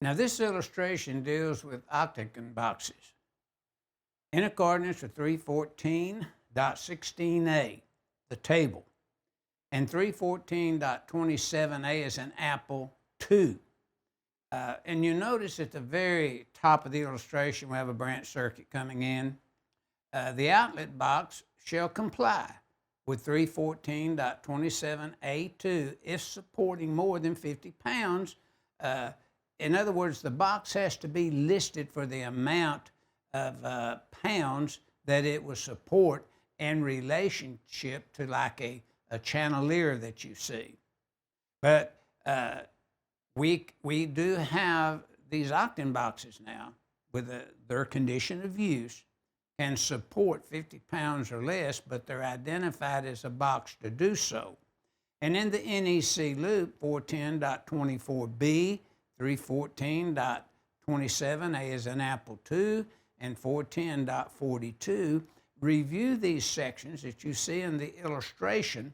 Now, this illustration deals with octagon boxes. In accordance with 314.16a, the table, and 314.27a is an apple II. And you notice at the very top of the illustration, we have a branch circuit coming in. The outlet box shall comply with 314.27a2 if supporting more than 50 pounds. In other words, the box has to be listed for the amount of pounds that it will support in relationship to like a chandelier that you see. But we do have these octane boxes now with their condition of use can support 50 pounds or less, but they're identified as a box to do so. And in the NEC loop, 410.24b, 314.27a is an apple II, and 410.42, review these sections that you see in the illustration,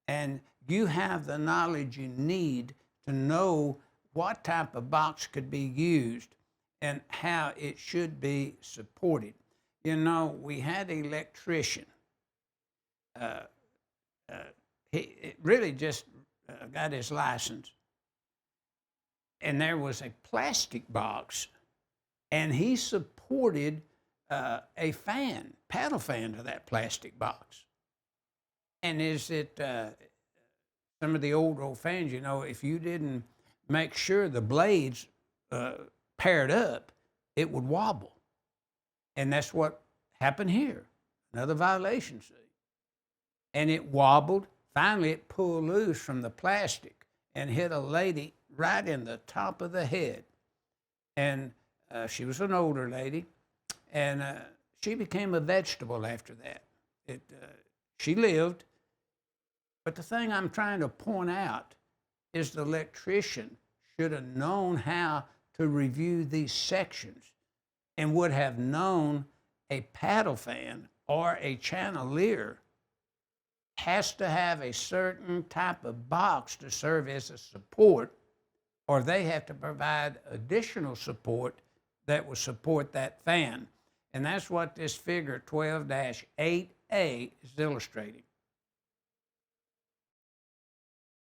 and you have the knowledge you need to know what type of box could be used and how it should be supported. You know, we had an electrician. He really just got his license, and there was a plastic box, and he supported a fan, paddle fan to that plastic box. And is it some of the old fans, you know, if you didn't make sure the blades paired up, it would wobble. And that's what happened here. Another violation, see. And it wobbled. Finally, it pulled loose from the plastic and hit a lady right in the top of the head. And she was an older lady, and she became a vegetable after that. She lived, but the thing I'm trying to point out is the electrician should have known how to review these sections and would have known a paddle fan or a chandelier has to have a certain type of box to serve as a support, or they have to provide additional support that will support that fan. And that's what this figure 12-8A is illustrating.